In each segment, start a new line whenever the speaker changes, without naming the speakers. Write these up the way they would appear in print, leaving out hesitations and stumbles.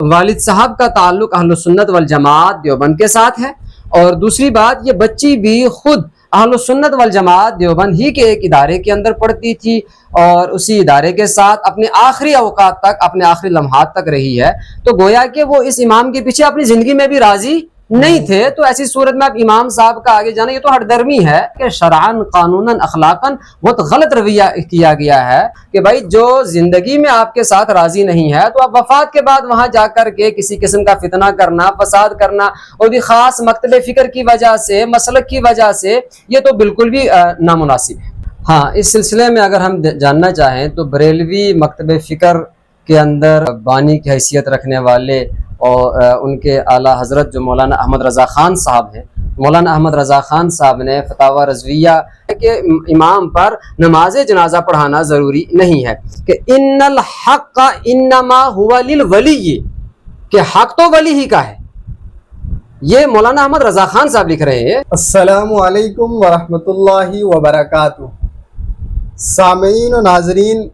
والد صاحب کا تعلق اہل سنت والجماعت دیوبند کے ساتھ ہے، اور دوسری بات یہ بچی بھی خود اہل سنت والجماعت دیوبند ہی کے ایک ادارے کے اندر پڑھتی تھی اور اسی ادارے کے ساتھ اپنے آخری اوقات تک، اپنے آخری لمحات تک رہی ہے۔ تو گویا کہ وہ اس امام کے پیچھے اپنی زندگی میں بھی راضی نہیں تھے۔ تو ایسی صورت میں اب امام صاحب کا آگے جانا یہ تو ہٹ درمی ہے کہ شرعاً، قانوناً، اخلاقاً بہت غلط رویہ کیا گیا ہے کہ بھائی جو زندگی میں آپ کے ساتھ راضی نہیں ہے تو آپ وفات کے بعد وہاں جا کر کے کسی قسم کا فتنہ کرنا، فساد کرنا، اور بھی خاص مکتب فکر کی وجہ سے، مسلک کی وجہ سے، یہ تو بالکل بھی نامناسب ہے۔ ہاں، اس سلسلے میں اگر ہم جاننا چاہیں تو بریلوی مکتب فکر کے اندر بانی کی حیثیت رکھنے والے اور ان کے اعلیٰ حضرت جو مولانا احمد رضا خان صاحب ہیں، مولانا احمد رضا خان صاحب نے فتاوی رضویہ کہ امام پر نماز جنازہ پڑھانا ضروری نہیں ہے، کہ ان الحق انما هو للولی، کہ حق تو ولی ہی کا ہے۔ یہ مولانا احمد رضا خان صاحب لکھ رہے ہیں۔
السلام علیکم ورحمۃ اللہ وبرکاتہ۔ سامعین و ناظرین،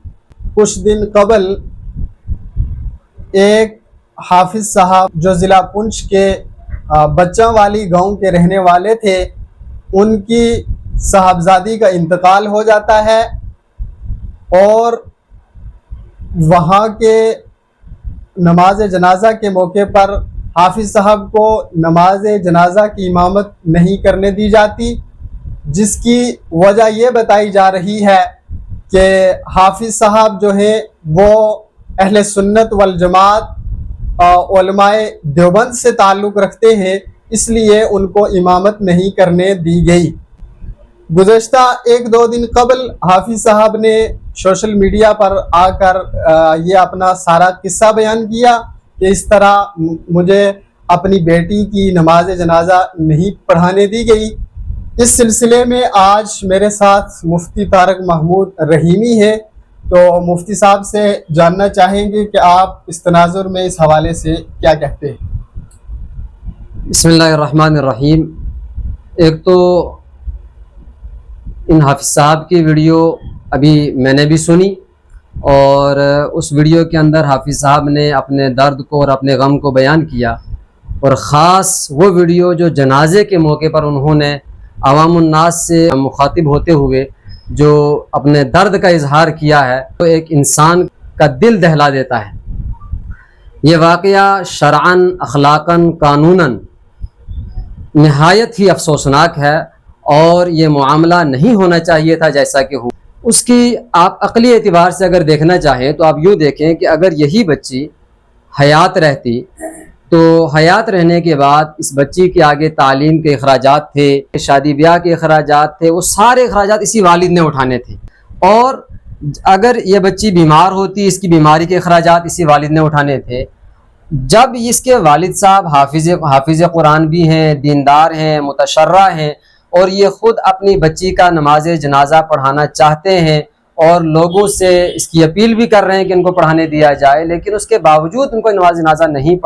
کچھ دن قبل ایک حافظ صاحب جو ضلع پونچھ کے بچہ والی گاؤں کے رہنے والے تھے، ان کی صاحبزادی کا انتقال ہو جاتا ہے اور وہاں کے نماز جنازہ کے موقع پر حافظ صاحب کو نماز جنازہ کی امامت نہیں کرنے دی جاتی، جس کی وجہ یہ بتائی جا رہی ہے کہ حافظ صاحب جو ہیں وہ اہل سنت والجماعت علماء دیوبند سے تعلق رکھتے ہیں، اس لیے ان کو امامت نہیں کرنے دی گئی۔ گزشتہ ایک دو دن قبل حافظ صاحب نے سوشل میڈیا پر آ کر یہ اپنا سارا قصہ بیان کیا کہ اس طرح مجھے اپنی بیٹی کی نماز جنازہ نہیں پڑھانے دی گئی۔ اس سلسلے میں آج میرے ساتھ مفتی طارق محمود رحیمی ہے، تو مفتی صاحب سے جاننا چاہیں گے کہ آپ اس تناظر میں اس حوالے سے کیا کہتے ہیں۔
بسم اللہ الرحمن الرحیم۔ ایک تو ان حافظ صاحب کی ویڈیو ابھی میں نے بھی سنی، اور اس ویڈیو کے اندر حافظ صاحب نے اپنے درد کو اور اپنے غم کو بیان کیا، اور خاص وہ ویڈیو جو جنازے کے موقع پر انہوں نے عوام الناس سے مخاطب ہوتے ہوئے جو اپنے درد کا اظہار کیا ہے، تو ایک انسان کا دل دہلا دیتا ہے۔ یہ واقعہ شرعاً، اخلاقاً، قانوناً نہایت ہی افسوسناک ہے، اور یہ معاملہ نہیں ہونا چاہیے تھا جیسا کہ ہو۔ اس کی آپ عقلی اعتبار سے اگر دیکھنا چاہیں تو آپ یوں دیکھیں کہ اگر یہی بچی حیات رہتی تو حیات رہنے کے بعد اس بچی کے آگے تعلیم کے اخراجات تھے، شادی بیاہ کے اخراجات تھے، وہ سارے اخراجات اسی والد نے اٹھانے تھے، اور اگر یہ بچی بیمار ہوتی اس کی بیماری کے اخراجات اسی والد نے اٹھانے تھے۔ جب اس کے والد صاحب حافظ قرآن بھی ہیں، دیندار ہیں، متشرع ہیں، اور یہ خود اپنی بچی کا نماز جنازہ پڑھانا چاہتے ہیں اور لوگوں سے اس کی اپیل بھی کر رہے ہیں کہ ان کو پڑھانے دیا جائے، لیکن اس کے باوجود ان کو نماز جنازہ نہیں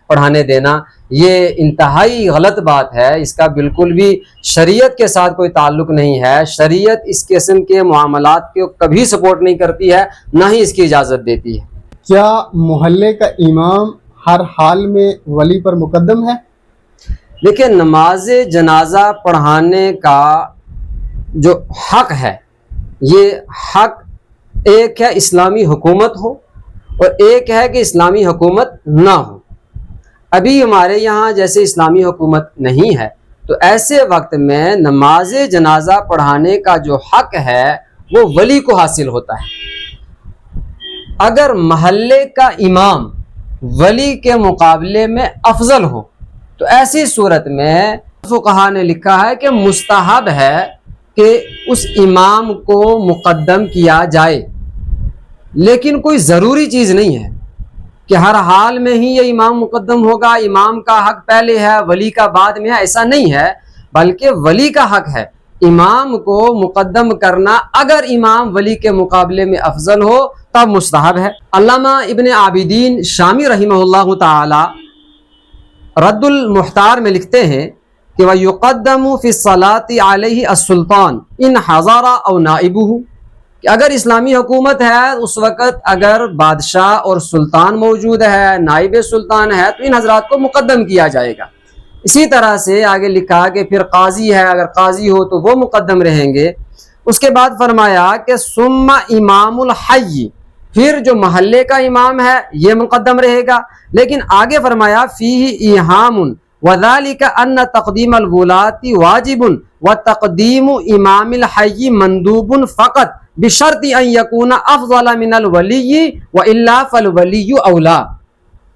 پڑھانے دینا، یہ انتہائی غلط بات ہے۔ اس کا بالکل بھی شریعت کے ساتھ کوئی تعلق نہیں ہے۔ شریعت اس قسم کے معاملات کو کبھی سپورٹ نہیں کرتی ہے، نہ ہی اس کی اجازت دیتی ہے۔
کیا محلے کا امام ہر حال میں ولی پر مقدم ہے؟
دیکھیں، نماز جنازہ پڑھانے کا جو حق ہے، یہ حق ایک ہے اسلامی حکومت ہو، اور ایک ہے کہ اسلامی حکومت نہ ہو۔ ابھی ہمارے یہاں جیسے اسلامی حکومت نہیں ہے، تو ایسے وقت میں نماز جنازہ پڑھانے کا جو حق ہے وہ ولی کو حاصل ہوتا ہے۔ اگر محلے کا امام ولی کے مقابلے میں افضل ہو تو ایسی صورت میں فقہا نے لکھا ہے کہ مستحب ہے کہ اس امام کو مقدم کیا جائے، لیکن کوئی ضروری چیز نہیں ہے کہ ہر حال میں ہی یہ امام مقدم ہوگا، امام کا حق پہلے ہے ولی کا بعد میں ہے، ایسا نہیں ہے، بلکہ ولی کا حق ہے امام کو مقدم کرنا۔ اگر امام ولی کے مقابلے میں افضل ہو تب مستحب ہے۔ علامہ ابن عابدین شامی رحمہ اللہ تعالی رد المحتار میں لکھتے ہیں کہ وَيُقَدَّمُ فِي الصَّلَاةِ عَلَيْهِ السُّلْطَانُ إِنْ حَضَرَ أَوْ نَائِبُهُ، کہ اگر اسلامی حکومت ہے اس وقت اگر بادشاہ اور سلطان موجود ہے، نائب سلطان ہے، تو ان حضرات کو مقدم کیا جائے گا۔ اسی طرح سے آگے لکھا کہ پھر قاضی ہے، اگر قاضی ہو تو وہ مقدم رہیں گے۔ اس کے بعد فرمایا کہ ثم امام الحی، پھر جو محلے کا امام ہے یہ مقدم رہے گا۔ لیکن آگے فرمایا فیہ ایہام وذالک ان تقدیم الولاة واجب وتقدیم امام الحی مندوب فقط بشرط ان یکون افضل من الولی والا فالولی اولا۔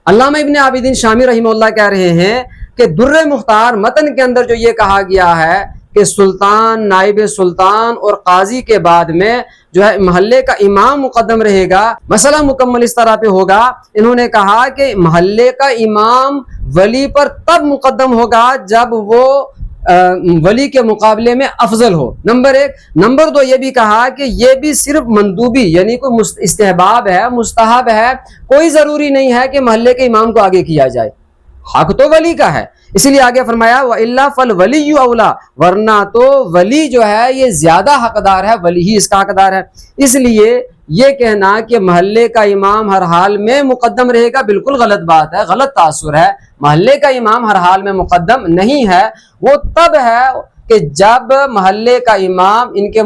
علامہ ابن عابدین شامی رحمہ اللہ کہہ رہے ہیں کہ در مختار متن کے اندر جو یہ کہا گیا ہے کہ سلطان، نائب سلطان اور قاضی کے بعد میں جو ہے محلے کا امام مقدم رہے گا، مسئلہ مکمل اس طرح پہ ہوگا۔ انہوں نے کہا کہ محلے کا امام ولی پر تب مقدم ہوگا جب وہ ولی کے مقابلے میں افضل ہو، نمبر ایک۔ نمبر دو یہ بھی کہا کہ یہ بھی صرف مندوبی یعنی کوئی استحباب ہے، مستحب ہے، کوئی ضروری نہیں ہے کہ محلے کے امام کو آگے کیا جائے، حق تو ولی کا ہے۔ اسی لیے آگے فرمایا وَإِلَّا فَالْوَلِيُّ أَوْلَىٰ، ورنہ تو ولی جو ہے یہ زیادہ حقدار ہے، ولی ہی اس کا حقدار ہے۔ اس لیے یہ کہنا کہ محلے کا امام ہر حال میں مقدم رہے گا بالکل غلط بات ہے، غلط تاثر ہے۔ محلے کا امام ہر حال میں مقدم نہیں ہے، وہ تب ہے کہ جب محلے کا امام ان کے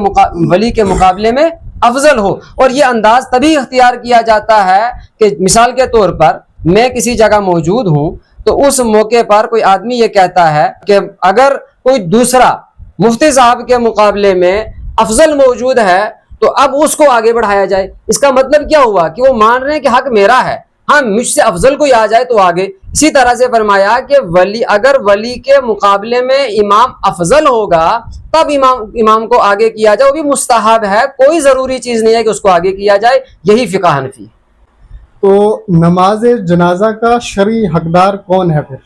ولی کے مقابلے میں افضل ہو۔ اور یہ انداز تبھی اختیار کیا جاتا ہے کہ مثال کے طور پر میں کسی جگہ موجود ہوں تو اس موقع پر کوئی آدمی یہ کہتا ہے کہ اگر کوئی دوسرا مفتی صاحب کے مقابلے میں افضل موجود ہے تو اب اس کو آگے بڑھایا جائے۔ اس کا مطلب کیا ہوا کہ وہ مان رہے ہیں کہ حق میرا ہے، ہاں مجھ سے افضل کوئی آ جائے تو آگے۔ اسی طرح سے فرمایا کہ ولی اگر ولی کے مقابلے میں امام افضل ہوگا تب امام کو آگے کیا جائے، وہ بھی مستحب ہے، کوئی ضروری چیز نہیں ہے کہ اس کو آگے کیا جائے۔ یہی فقہ حنفی ہے۔
تو نماز جنازہ کا شرعی حقدار کون ہے پھر؟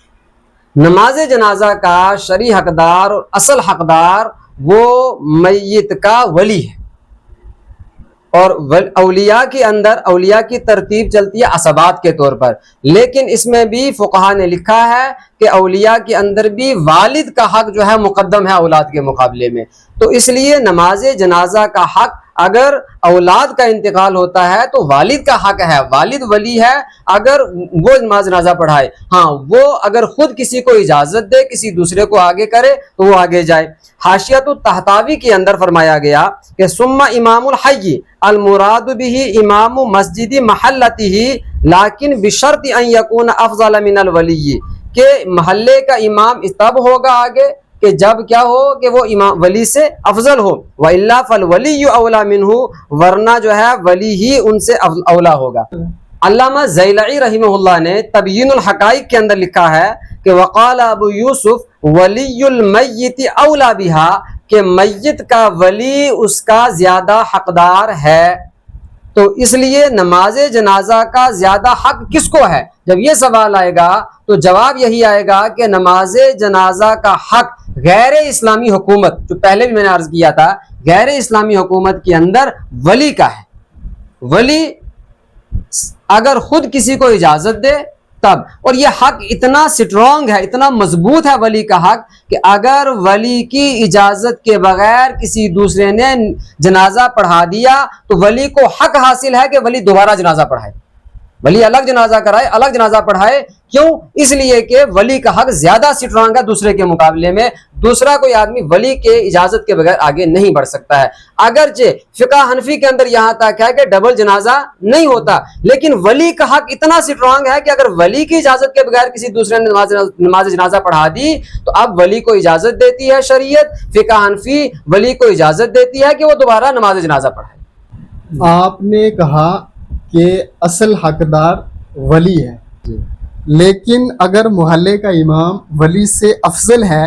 نماز جنازہ کا شرعی حقدار اور اصل حقدار وہ میت کا ولی ہے، اور اولیاء کے اندر اولیاء کی ترتیب چلتی ہے عصبات کے طور پر، لیکن اس میں بھی فقہا نے لکھا ہے کہ اولیاء کے اندر بھی والد کا حق جو ہے مقدم ہے اولاد کے مقابلے میں۔ تو اس لیے نماز جنازہ کا حق اگر اولاد کا انتقال ہوتا ہے تو والد کا حق ہے، والد ولی ہے اگر وہ نماز جنازہ پڑھائے، ہاں وہ اگر خود کسی کو اجازت دے کسی دوسرے کو آگے کرے تو وہ آگے جائے۔ حاشیۃ الطحطاوی کے اندر فرمایا گیا کہ ثم امام الحی المراد به امام مسجد محلتہ لیکن بشرط ان یکون افضل من الولی، کہ محلے کا امام تب ہوگا آگے کہ جب کیا ہو کہ وہ امام ولی سے افضل ہو، وَإِلَّا فَالْوَلِيُّ أَوْلَىٰ مِنْهُ، ورنہ جو ہے ولی ہی ان سے اولا ہوگا۔ علامہ زیلعی رحمہ اللہ نے تبیین الحقائق کے اندر لکھا ہے کہ وقال ابو یوسف ولی المیت اولا بہا، کہ میت کا ولی اس کا زیادہ حقدار ہے۔ تو اس لیے نماز جنازہ کا زیادہ حق کس کو ہے؟ جب یہ سوال آئے گا تو جواب یہی آئے گا کہ نماز جنازہ کا حق غیر اسلامی حکومت، جو پہلے بھی میں نے عرض کیا تھا، غیر اسلامی حکومت کے اندر ولی کا ہے۔ ولی اگر خود کسی کو اجازت دے تب، اور یہ حق اتنا سٹرونگ ہے، اتنا مضبوط ہے ولی کا حق کہ اگر ولی کی اجازت کے بغیر کسی دوسرے نے جنازہ پڑھا دیا تو ولی کو حق حاصل ہے کہ ولی دوبارہ جنازہ پڑھائے، ولی الگ جنازہ کرائے، الگ جنازہ پڑھائے۔ کیوں؟ اس لیے کہ ولی کا حق زیادہ سٹرونگ ہے دوسرے کے مقابلے میں، دوسرا کوئی آدمی ولی کے اجازت کے بغیر آگے نہیں بڑھ سکتا ہے۔ اگرچہ فقہ حنفی کے اندر یہاں تک ہے کہ ڈبل جنازہ نہیں ہوتا، لیکن ولی کا حق اتنا سٹرونگ ہے کہ اگر ولی کی اجازت کے بغیر کسی دوسرے نے نماز جنازہ پڑھا دی تو اب ولی کو اجازت دیتی ہے شریعت، فقہ حنفی ولی کو اجازت دیتی ہے کہ وہ دوبارہ نماز جنازہ پڑھائے۔
آپ نے کہا کہ اصل حقدار ولی ہے، لیکن اگر محلے کا امام ولی سے افضل ہے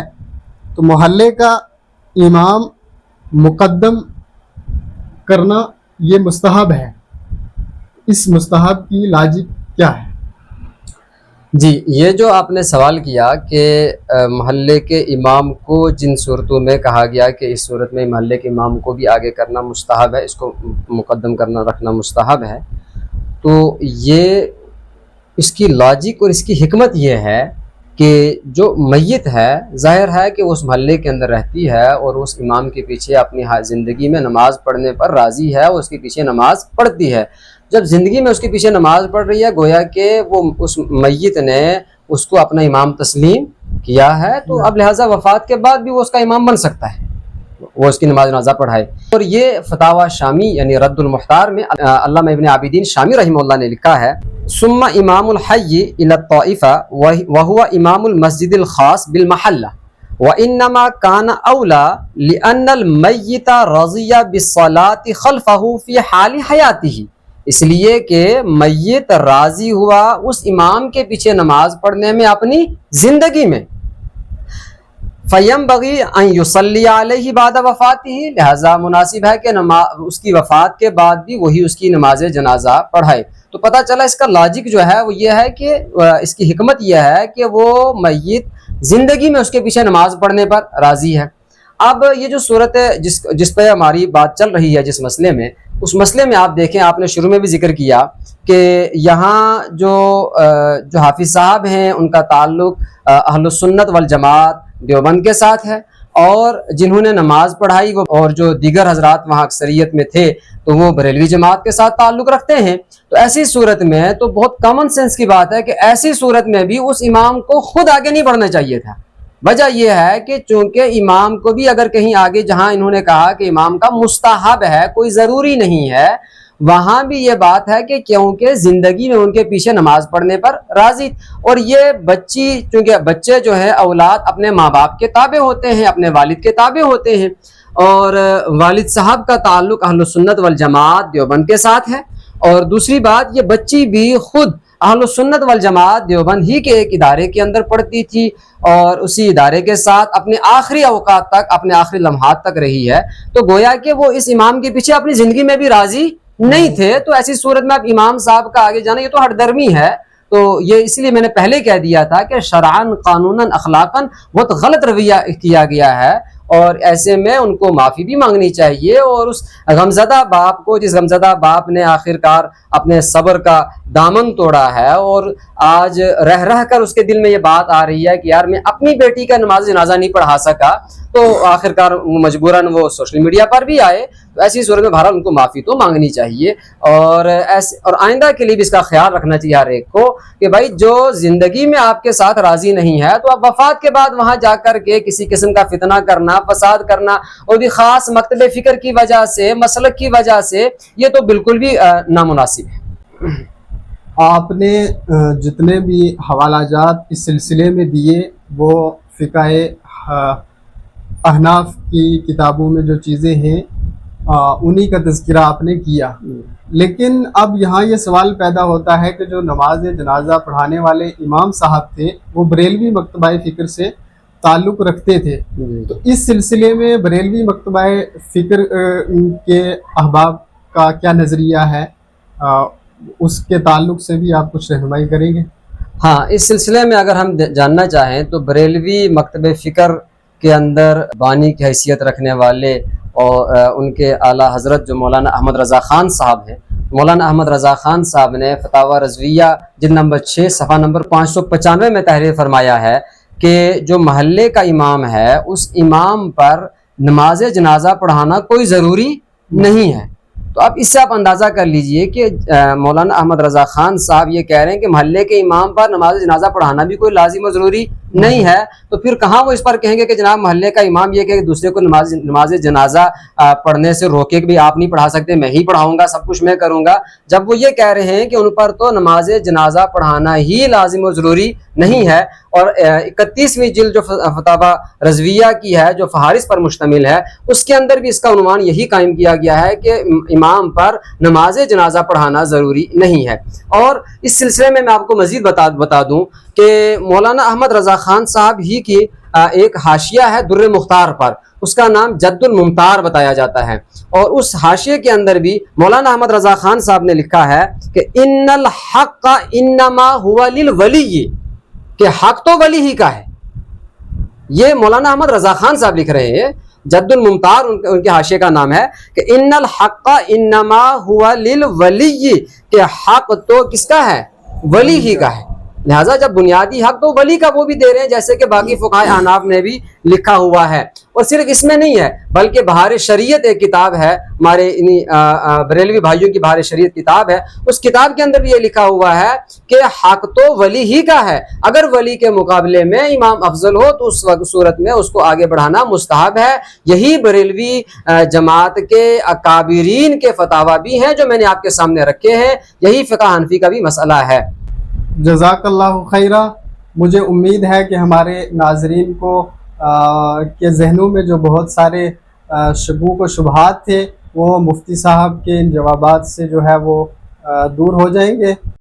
تو محلے کا امام مقدم کرنا یہ مستحب ہے، اس مستحب کی لاجک کیا ہے؟
جی، یہ جو آپ نے سوال کیا کہ محلے کے امام کو جن صورتوں میں کہا گیا کہ اس صورت میں محلے کے امام کو بھی آگے کرنا مستحب ہے، اس کو مقدم کرنا رکھنا مستحب ہے، تو یہ اس کی لاجک اور اس کی حکمت یہ ہے کہ جو میت ہے ظاہر ہے کہ اس محلے کے اندر رہتی ہے اور اس امام کے پیچھے اپنی زندگی میں نماز پڑھنے پر راضی ہے، اس کے پیچھے نماز پڑھتی ہے۔ جب زندگی میں اس کے پیچھے نماز پڑھ رہی ہے، گویا کہ وہ اس میت نے اس کو اپنا امام تسلیم کیا ہے، تو اب لہٰذا وفات کے بعد بھی وہ اس کا امام بن سکتا ہے، وہ اس کی نماز جنازہ پڑھائے۔ اور یہ فتاوی شامی یعنی رد المختار میں علامہ ابن عابدین شامی رحمہ اللہ نے لکھا ہے، ثم امام الحی الی الطائفہ وہو امام المسجد الخاص بالمحلہ وانما کان اولی لان المیت رضی بالصلاۃ خلفہ فی حال حیاتہ، اس لیے کہ میت راضی ہوا اس امام کے پیچھے نماز پڑھنے میں اپنی زندگی میں، فَيَنْبَغِي أَنْ يُصَلِّيَ عَلَيْهِ بعد وفاتہ، لہذا مناسب ہے کہ اس کی وفات کے بعد بھی وہی اس کی نماز جنازہ پڑھائے۔ تو پتہ چلا اس کا لاجک جو ہے وہ یہ ہے کہ اس کی حکمت یہ ہے کہ وہ میت زندگی میں اس کے پیچھے نماز پڑھنے پر راضی ہے۔ اب یہ جو صورت ہے جس پہ ہماری بات چل رہی ہے جس مسئلے میں، اس مسئلے میں آپ دیکھیں، آپ نے شروع میں بھی ذکر کیا کہ یہاں جو حافظ صاحب ہیں ان کا تعلق اہل السنت والجماعت دیوبند کے ساتھ ہے، اور جنہوں نے نماز پڑھائی وہ اور جو دیگر حضرات وہاں اکثریت میں تھے تو وہ بریلوی جماعت کے ساتھ تعلق رکھتے ہیں۔ تو ایسی صورت میں تو بہت کامن سینس کی بات ہے کہ ایسی صورت میں بھی اس امام کو خود آگے نہیں بڑھنا چاہیے تھا۔ وجہ یہ ہے کہ چونکہ امام کو بھی اگر کہیں آگے، جہاں انہوں نے کہا کہ امام کا مستحب ہے، کوئی ضروری نہیں ہے، وہاں بھی یہ بات ہے کہ کیونکہ زندگی میں ان کے پیچھے نماز پڑھنے پر راضی، اور یہ بچی، چونکہ بچے جو ہے اولاد اپنے ماں باپ کے تابع ہوتے ہیں، اپنے والد کے تابع ہوتے ہیں، اور والد صاحب کا تعلق اہل السنت والجماعت دیوبند کے ساتھ ہے، اور دوسری بات یہ بچی بھی خود اہل السنت والجماعت دیوبند ہی کے ایک ادارے کے اندر پڑھتی تھی، اور اسی ادارے کے ساتھ اپنے آخری اوقات تک، اپنے آخری لمحات تک رہی ہے، تو گویا کہ وہ اس امام کے پیچھے اپنی زندگی میں بھی راضی نہیں تھے۔ تو ایسی صورت میں اب امام صاحب کا آگے جانا یہ تو ہٹ درمی ہے۔ تو یہ اس لیے میں نے پہلے کہہ دیا تھا کہ شرعاً، قانوناً، اخلاقاً بہت غلط رویہ کیا گیا ہے، اور ایسے میں ان کو معافی بھی مانگنی چاہیے، اور اس غمزدہ باپ کو، جس غمزدہ باپ نے آخرکار اپنے صبر کا دامن توڑا ہے، اور آج رہ کر اس کے دل میں یہ بات آ رہی ہے کہ یار میں اپنی بیٹی کا نماز جنازہ نہیں پڑھا سکا، تو آخرکار مجبوراً وہ سوشل میڈیا پر بھی آئے۔ تو ایسی صورت میں بہرحال ان کو معافی تو مانگنی چاہیے، اور آئندہ کے لیے بھی اس کا خیال رکھنا چاہیے ہر ایک کو کہ بھائی جو زندگی میں آپ کے ساتھ راضی نہیں ہے تو اب وفات کے بعد وہاں جا کر کے کسی قسم کا فتنہ کرنا، فساد کرنا، اور بھی خاص مکتب فکر کی وجہ سے، مسلک کی وجہ سے، یہ تو بالکل بھی نامناسب ہے۔
آپ نے جتنے بھی حوالہ جات اس سلسلے میں دیے وہ فقہ احناف کی کتابوں میں جو چیزیں ہیں انہی کا تذکرہ آپ نے کیا، لیکن اب یہاں یہ سوال پیدا ہوتا ہے کہ جو نماز جنازہ پڑھانے والے امام صاحب تھے وہ بریلوی مکتبہ فکر سے تعلق رکھتے تھے، تو اس سلسلے میں بریلوی مکتبہ فکر کے احباب کا کیا نظریہ ہے، اس کے تعلق سے بھی آپ کچھ رہنمائی کریں گے؟
ہاں، اس سلسلے میں اگر ہم جاننا چاہیں تو بریلوی مکتبہ فکر کے اندر بانی کی حیثیت رکھنے والے اور ان کے اعلیٰ حضرت جو مولانا احمد رضا خان صاحب ہیں، مولانا احمد رضا خان صاحب نے فتاوی رضویہ جلد نمبر 6 صفحہ نمبر 595 میں تحریر فرمایا ہے کہ جو محلے کا امام ہے اس امام پر نماز جنازہ پڑھانا کوئی ضروری نہیں ہے۔ تو اب اس سے آپ اندازہ کر لیجئے کہ مولانا احمد رضا خان صاحب یہ کہہ رہے ہیں کہ محلے کے امام پر نماز جنازہ پڑھانا بھی کوئی لازم و ضروری نہیں ہے، تو پھر کہاں وہ اس پر کہیں گے کہ جناب محلے کا امام یہ کہ دوسرے کو نماز جنازہ پڑھنے سے روکے کہ بھی آپ نہیں پڑھا سکتے، میں ہی پڑھاؤں گا، سب کچھ میں کروں گا، جب وہ یہ کہہ رہے ہیں کہ ان پر تو نماز جنازہ پڑھانا ہی لازم و ضروری نہیں ہے۔ اور 31ویں جلد جو فتاوی رضویہ کی ہے جو فہارس پر مشتمل ہے، اس کے اندر بھی اس کا عنوان یہی قائم کیا گیا ہے کہ امام پر نماز جنازہ پڑھانا ضروری نہیں ہے۔ اور اس سلسلے میں آپ کو مزید بتا دوں کہ مولانا احمد رضا خان صاحب ہی کی ایک حاشیہ ہے در مختار پر، اس کا نام جد الممتار بتایا جاتا ہے، اور اس حاشیے کے اندر بھی مولانا احمد رضا خان صاحب نے لکھا ہے کہ ان الحق انما هو للولی، کہ حق تو ولی ہی کا ہے۔ یہ مولانا احمد رضا خان صاحب لکھ رہے ہیں، جد الممتار ان کے حاشیے کا نام ہے کہ ان الحق انما هو للولی، کہ حق تو کس کا ہے؟ ولی ہی کا ہے۔ لہٰذا جب بنیادی حق تو ولی کا وہ بھی دے رہے ہیں جیسے کہ باقی فقہائے احناف نے بھی لکھا ہوا ہے. اور صرف اس میں نہیں ہے بلکہ بہار شریعت ایک کتاب ہے ہمارے بریلوی بھائیوں کی بہار شریعت کتاب ہے, اس کتاب کے اندر بھی یہ لکھا ہوا ہے کہ حق تو ولی ہی کا ہے, اگر ولی کے مقابلے میں امام افضل ہو تو اس صورت میں اس کو آگے بڑھانا مستحب ہے. یہی بریلوی جماعت کے اکابرین کے فتاوی بھی ہیں جو میں نے آپ کے سامنے رکھے ہیں, یہی فقہ حنفی کا بھی مسئلہ ہے.
جزاک اللہ خیرہ. مجھے امید ہے کہ ہمارے ناظرین کو کے ذہنوں میں جو بہت سارے شکوک و شبہات تھے وہ مفتی صاحب کے ان جوابات سے جو ہے وہ دور ہو جائیں گے.